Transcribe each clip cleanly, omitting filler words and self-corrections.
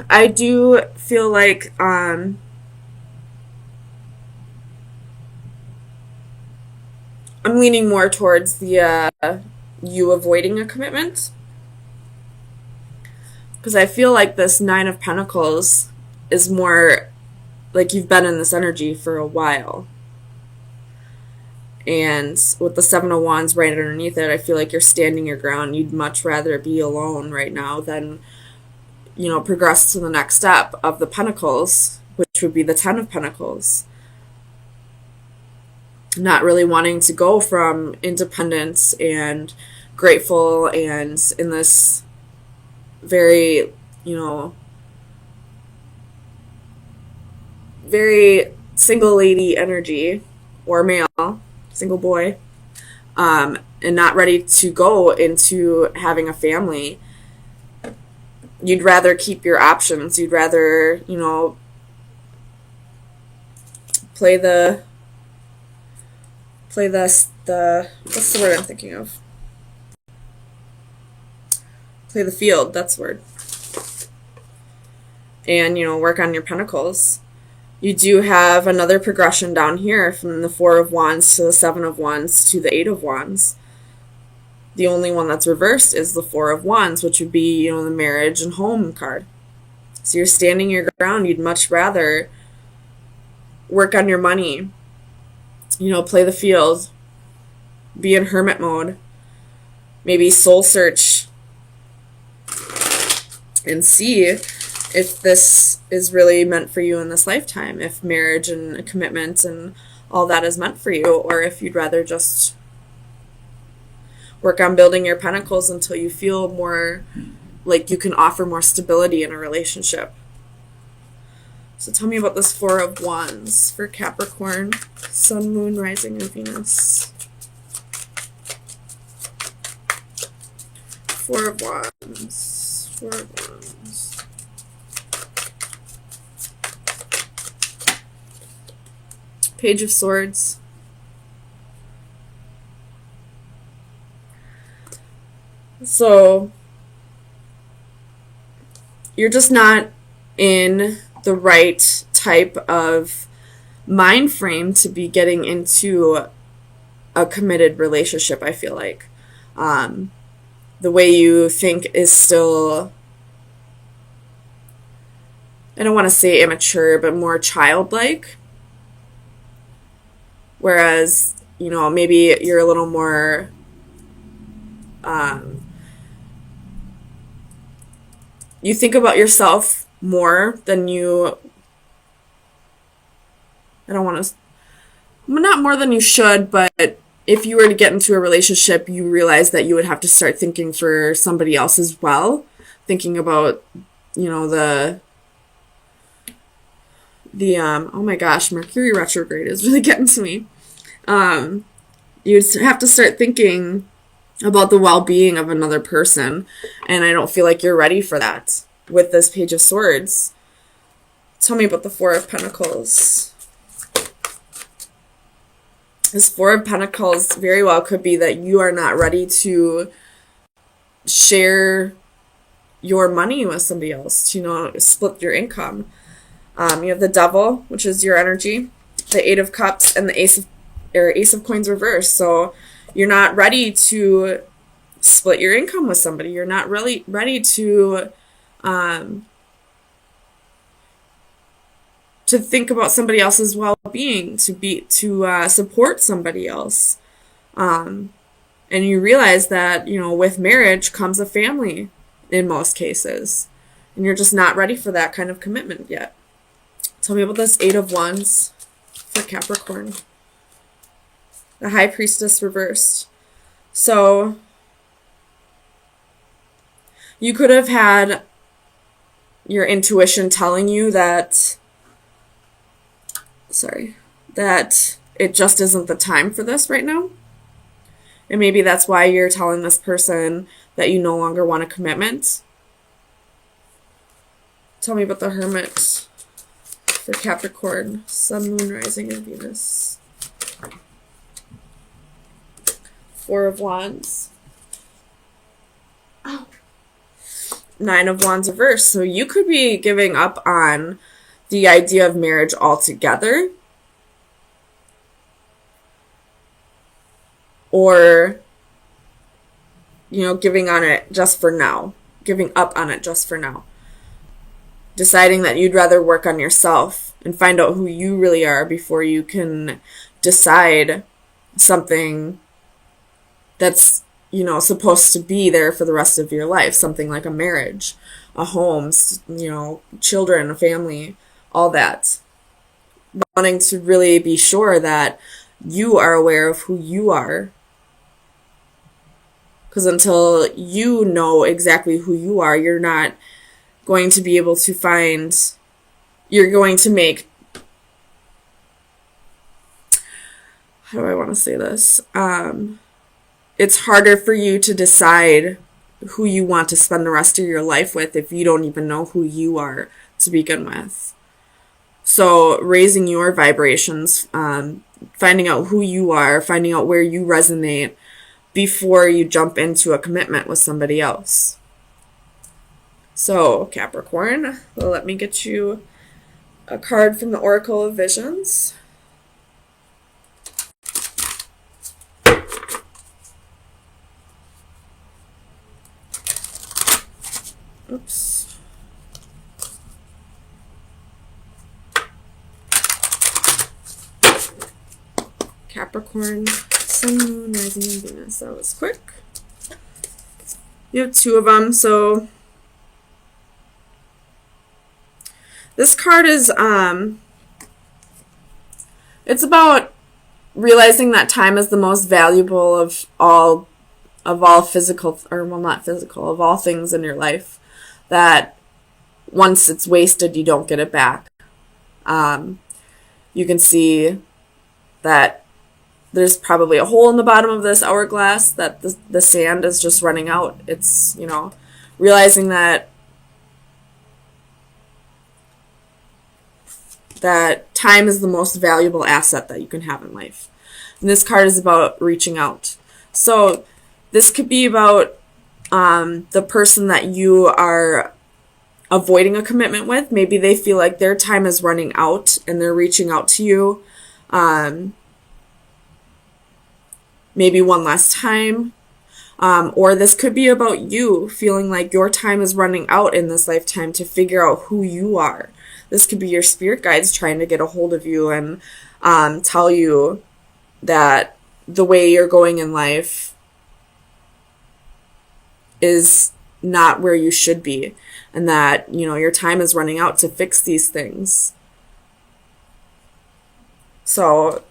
I do feel like I'm leaning more towards the you avoiding a commitment, because I feel like this Nine of Pentacles is more like you've been in this energy for a while. And with the Seven of Wands right underneath it, I feel like you're standing your ground. You'd much rather be alone right now than, progress to the next step of the Pentacles, which would be the Ten of Pentacles. Not really wanting to go from independence and grateful and in this very, very single lady energy, or male, single boy, and not ready to go into having a family. You'd rather keep your options. You'd rather, play the what's the word I'm thinking of? Play the field, that's the word. And, work on your pentacles. You do have another progression down here from the Four of Wands to the Seven of Wands to the Eight of Wands. The only one that's reversed is the Four of Wands, which would be, the marriage and home card. So you're standing your ground. You'd much rather work on your money, play the field, be in hermit mode, maybe soul search and see if this is really meant for you in this lifetime, if marriage and commitment and all that is meant for you, or if you'd rather just work on building your pentacles until you feel more like you can offer more stability in a relationship. So tell me about this Four of Wands for Capricorn, Sun, Moon, Rising, and Venus. Four of Wands. Four of Wands. Page of Swords. So you're just not in the right type of mind frame to be getting into a committed relationship, I feel like. The way you think is still, I don't want to say immature, but more childlike. Whereas, maybe you're a little more you think about yourself more than you, I don't want to, not more than you should, but if you were to get into a relationship, you realize that you would have to start thinking for somebody else as well. Thinking about, the oh my gosh, Mercury retrograde is really getting to me. You'd have to start thinking about the well-being of another person, and I don't feel like you're ready for that with this Page of Swords. Tell me about the Four of Pentacles. This Four of Pentacles very well could be that you are not ready to share your money with somebody else, to, split your income. You have the Devil, which is your energy, the Eight of Cups, and the Ace of Coins reversed. So you're not ready to split your income with somebody. You're not really ready to think about somebody else's well-being, to support somebody else. And you realize that, with marriage comes a family in most cases. And you're just not ready for that kind of commitment yet. Tell me about this Eight of Wands for Capricorn. The High Priestess reversed. So you could have had your intuition telling you that it just isn't the time for this right now. And maybe that's why you're telling this person that you no longer want a commitment. Tell me about the Hermit for Capricorn, Sun, Moon, Rising, and Venus. Four of Wands. Oh. Nine of Wands reversed. So you could be giving up on the idea of marriage altogether, or, giving on it just for now, giving up on it just for now, deciding that you'd rather work on yourself and find out who you really are before you can decide something that's, supposed to be there for the rest of your life, something like a marriage, a home, children, a family, all that. Wanting to really be sure that you are aware of who you are. Because until you know exactly who you are, you're not going to be able to you're going to make, how do I want to say this? It's harder for you to decide who you want to spend the rest of your life with if you don't even know who you are to begin with. So raising your vibrations, finding out who you are, finding out where you resonate before you jump into a commitment with somebody else. So Capricorn, let me get you a card from the Oracle of Visions. Oops. Capricorn, Sun, Moon, Rising, and Venus. That was quick. You have two of them. So this card is, it's about realizing that time is the most valuable of all physical, or well, not physical, of all things in your life. That once it's wasted, you don't get it back. You can see that there's probably a hole in the bottom of this hourglass, that the sand is just running out. It's, realizing that time is the most valuable asset that you can have in life. And this card is about reaching out. So this could be about the person that you are avoiding a commitment with. Maybe they feel like their time is running out and they're reaching out to you. Maybe one last time. Or this could be about you feeling like your time is running out in this lifetime to figure out who you are. This could be your spirit guides trying to get a hold of you and tell you that the way you're going in life is not where you should be, and that, your time is running out to fix these things. So,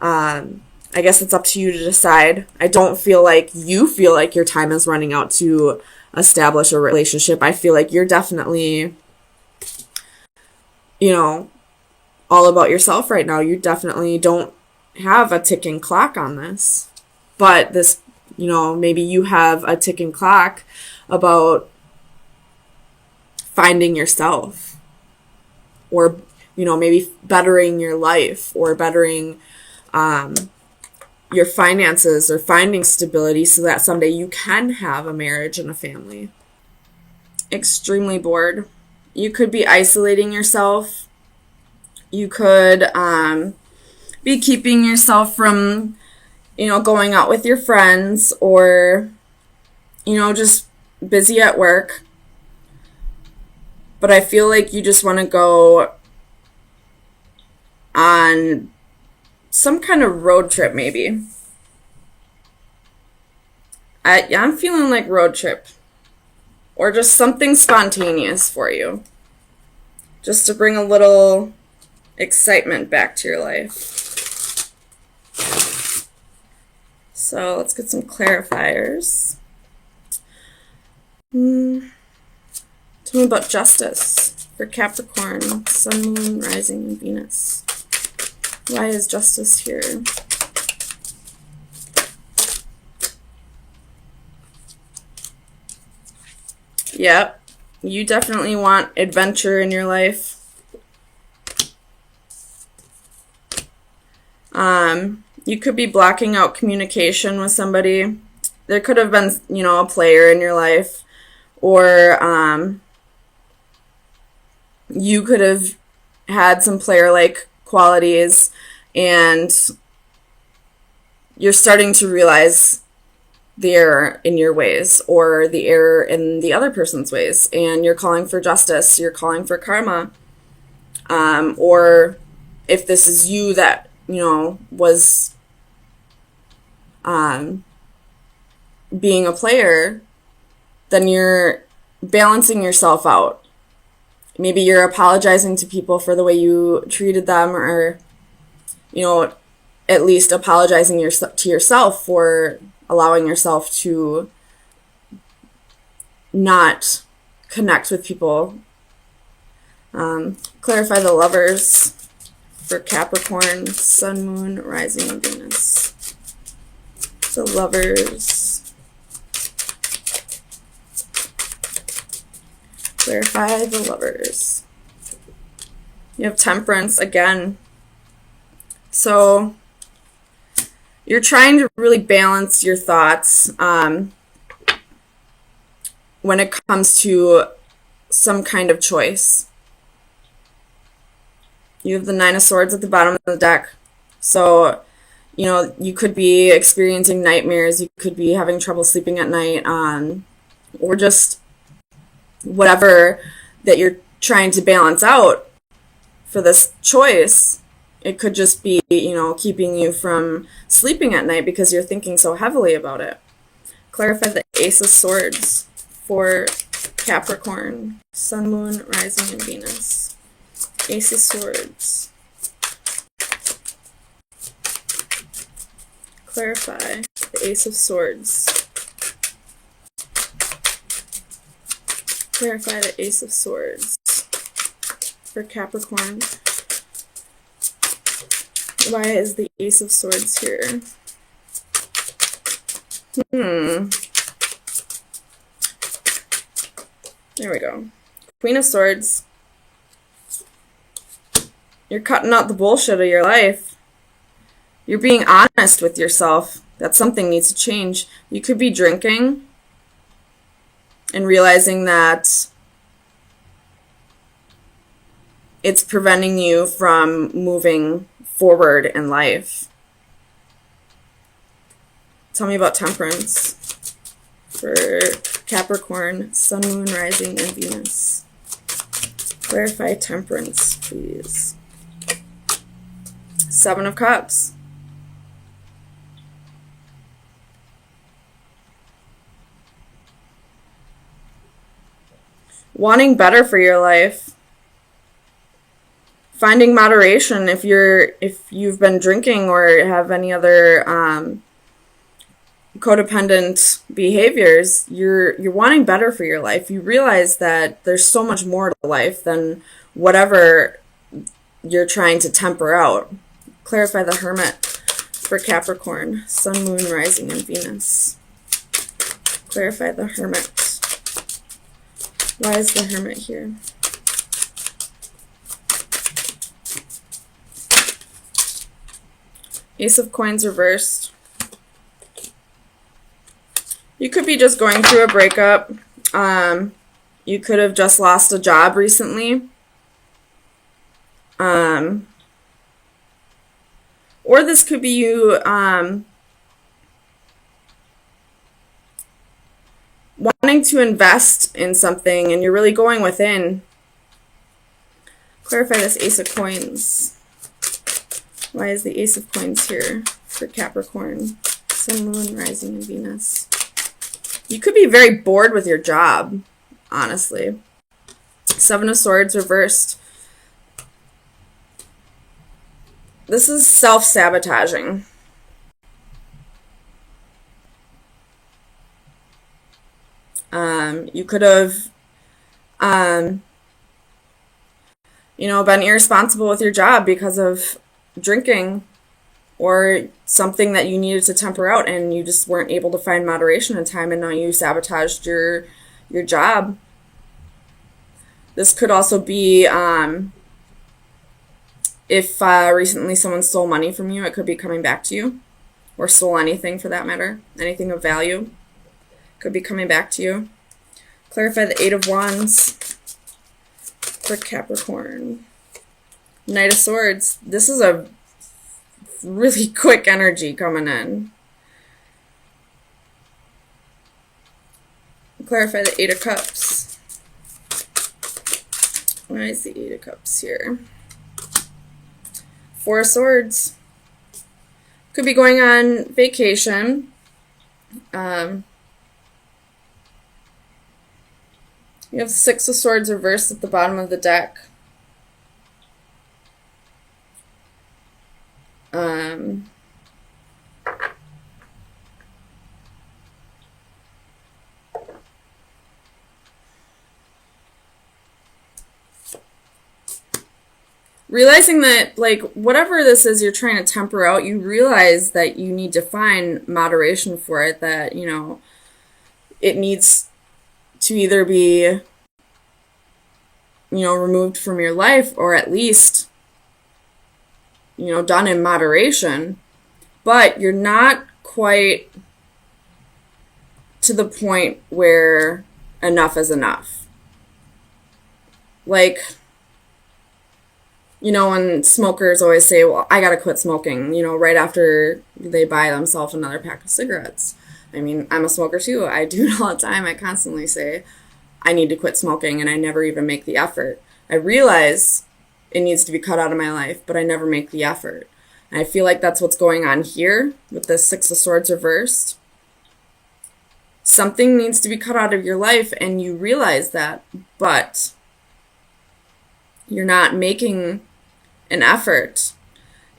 I guess it's up to you to decide. I don't feel like you feel like your time is running out to establish a relationship. I feel like you're definitely, all about yourself right now. You definitely don't have a ticking clock on this. But this, maybe you have a ticking clock about finding yourself, or, maybe bettering your life, or bettering your finances, or finding stability so that someday you can have a marriage and a family. Extremely bored. You could be isolating yourself. You could be keeping yourself from, going out with your friends, or, just busy at work. But I feel like you just want to go on some kind of road trip, maybe. I'm feeling like road trip. Or just something spontaneous for you. Just to bring a little excitement back to your life. So let's get some clarifiers. Tell me about justice for Capricorn, Sun, Moon, Rising, and Venus. Why is justice here? Yep, you definitely want adventure in your life. You could be blocking out communication with somebody. There could have been, a player in your life, or you could have had some player-like qualities, and you're starting to realize the error in your ways or the error in the other person's ways, and you're calling for justice, you're calling for karma. Or if this is you that, was being a player, then you're balancing yourself out. Maybe you're apologizing to people for the way you treated them, or, at least apologizing to yourself for allowing yourself to not connect with people. Clarify the Lovers for Capricorn, Sun, Moon, Rising, and Venus. The Lovers. Clarify the Lovers. You have Temperance again. So you're trying to really balance your thoughts when it comes to some kind of choice. You have the Nine of Swords at the bottom of the deck. So, you could be experiencing nightmares. You could be having trouble sleeping at night, or just whatever that you're trying to balance out for this choice. It could just be, keeping you from sleeping at night because you're thinking so heavily about it. Clarify the Ace of Swords for Capricorn, Sun, Moon, Rising, and Venus. Ace of Swords. Clarify the Ace of Swords. Clarify the Ace of Swords for Capricorn. Why is the Ace of Swords here? There we go. Queen of Swords. You're cutting out the bullshit of your life. You're being honest with yourself that something needs to change. You could be drinking and realizing that it's preventing you from moving forward in life. Tell me about Temperance for Capricorn, Sun, Moon, Rising, and Venus. Clarify Temperance, please. Seven of Cups. Wanting better for your life. Finding moderation if you've been drinking or have any other codependent behaviors. You're wanting better for your life. You realize that there's so much more to life than whatever you're trying to temper out. Clarify the Hermit for Capricorn, Sun, Moon, Rising, and Venus. Clarify the Hermit. Why is the Hermit here? Ace of Coins reversed. You could be just going through a breakup. You could have just lost a job recently. Or this could be you wanting to invest in something and you're really going within. Clarify this Ace of Coins. Why is the Ace of Coins here for Capricorn, Sun, Moon, Rising, and Venus? You could be very bored with your job, honestly. Seven of Swords reversed. This is self-sabotaging. You could have, been irresponsible with your job because of drinking or something that you needed to temper out and you just weren't able to find moderation in time, and now you sabotaged your job. This could also be if recently someone stole money from you, it could be coming back to you, or stole anything for that matter. Anything of value could be coming back to you. Clarify the Eight of Wands for Capricorn. Knight of Swords. This is a really quick energy coming in. Clarify the Eight of Cups. Why is the Eight of Cups here? Four of Swords. Could be going on vacation. You have Six of Swords reversed at the bottom of the deck. Realizing that, like, whatever this is you're trying to temper out, you realize that you need to find moderation for it, that, you know, it needs to either be, you know, removed from your life or at least, you know, done in moderation. But you're not quite to the point where enough is enough. Like, you know, when smokers always say, well, I gotta quit smoking, you know, right after they buy themselves another pack of cigarettes. I mean, I'm a smoker too. I do it all the time. I constantly say, I need to quit smoking, and I never even make the effort. I realize it needs to be cut out of my life, but I never make the effort. And I feel like that's what's going on here with the Six of Swords reversed. Something needs to be cut out of your life, and you realize that, but you're not making an effort.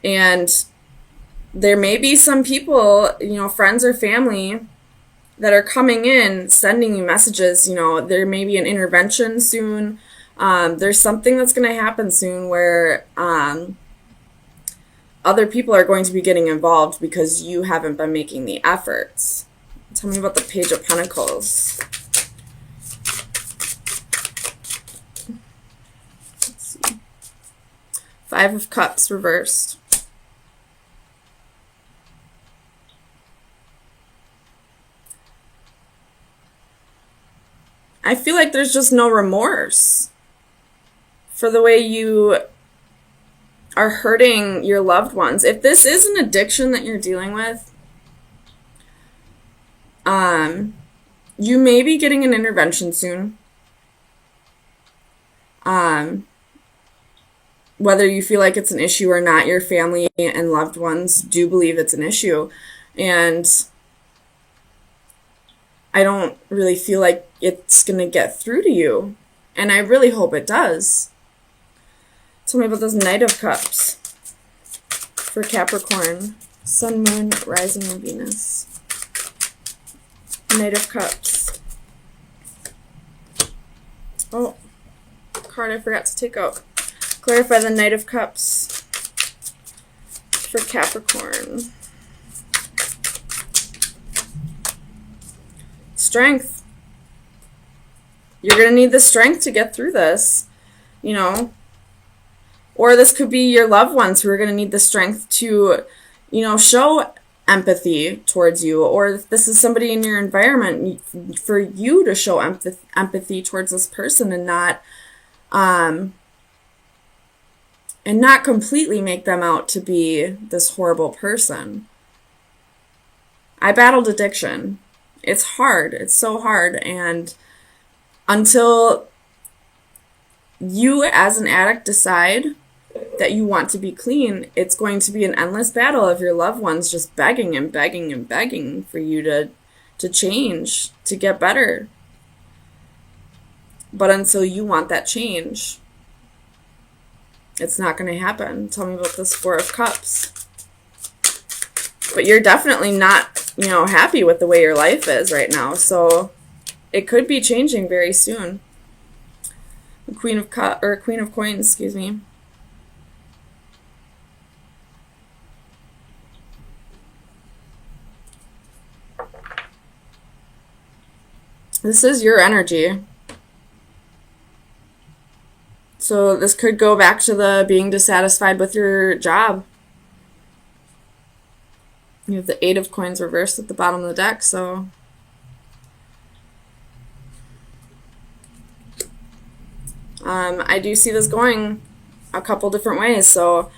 And there may be some people, you know, friends or family that are coming in, sending you messages. You know, there may be an intervention soon. There's something that's going to happen soon where other people are going to be getting involved because you haven't been making the efforts. Tell me about the Page of Pentacles. Let's see. Five of Cups reversed. I feel like there's just no remorse for the way you are hurting your loved ones. If this is an addiction that you're dealing with, you may be getting an intervention soon. Whether you feel like it's an issue or not, your family and loved ones do believe it's an issue. And I don't really feel like it's going to get through to you. And I really hope it does. Tell me about this Knight of Cups for Capricorn. Sun, Moon, Rising, and Venus. Knight of Cups. Oh, card I forgot to take out. Clarify the Knight of Cups for Capricorn. Strength. You're going to need the strength to get through this, you know. Or this could be your loved ones who are going to need the strength to, you know, show empathy towards you. Or if this is somebody in your environment, for you to show empathy towards this person and not completely make them out to be this horrible person. I battled addiction. It's hard. It's so hard. And until you as an addict decide that you want to be clean, it's going to be an endless battle of your loved ones just begging and begging and begging for you to change, to get better. But until you want that change, it's not going to happen. Tell me about this Four of Cups. But you're definitely not, you know, happy with the way your life is right now. So it could be changing very soon. The Queen of Coins, excuse me. This is your energy. So this could go back to the being dissatisfied with your job. You have the Eight of Coins reversed at the bottom of the deck, so I do see this going a couple different ways, so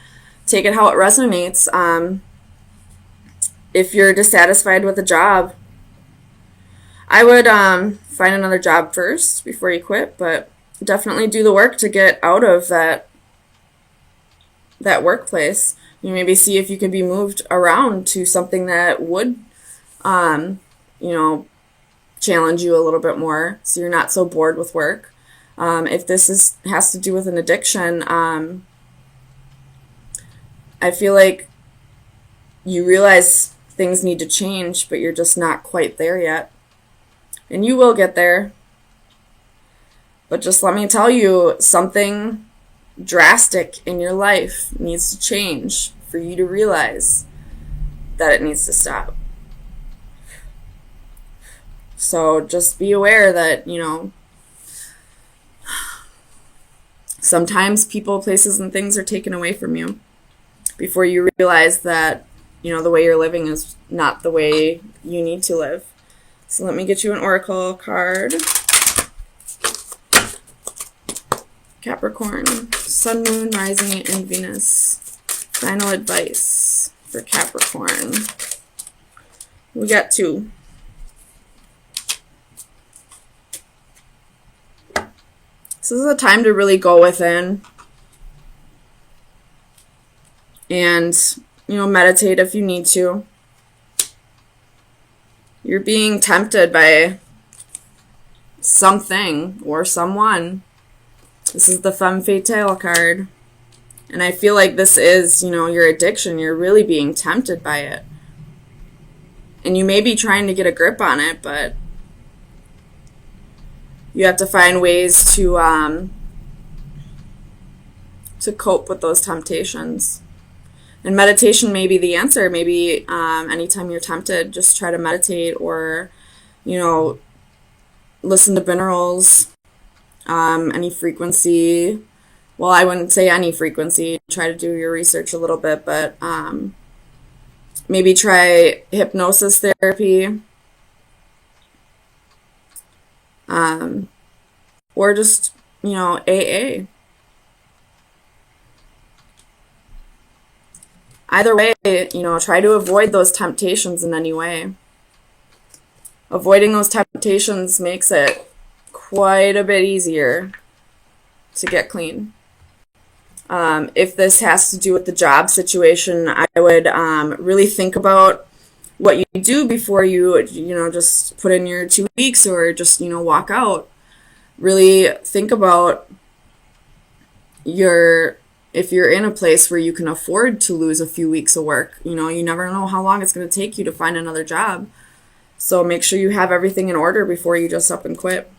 take it how it resonates. If you're dissatisfied with a job, I would find another job first before you quit, but definitely do the work to get out of that workplace. You maybe see if you can be moved around to something that would, you know, challenge you a little bit more, so you're not so bored with work. If this has to do with an addiction, I feel like you realize things need to change, but you're just not quite there yet. And you will get there. But just let me tell you, something drastic in your life needs to change for you to realize that it needs to stop. So just be aware that, sometimes people, places, and things are taken away from you before you realize that, the way you're living is not the way you need to live. So let me get you an oracle card. Capricorn, Sun, Moon, Rising, and Venus. Final advice for Capricorn. We got 2. This is a time to really go within and, meditate if you need to. You're being tempted by something or someone. This is the Femme Fatale card. And I feel like this is, your addiction. You're really being tempted by it. And you may be trying to get a grip on it, but you have to find ways to cope with those temptations. And meditation may be the answer. Maybe anytime you're tempted, just try to meditate or, listen to binaurals, any frequency. Well, I wouldn't say any frequency. Try to do your research a little bit, but maybe try hypnosis therapy. Or just, AA. Either way, try to avoid those temptations in any way. Avoiding those temptations makes it quite a bit easier to get clean. If this has to do with the job situation, I would really think about what you do before you, just put in your 2 weeks or just, walk out. Really think about if you're in a place where you can afford to lose a few weeks of work. You never know how long it's going to take you to find another job. So make sure you have everything in order before you just up and quit.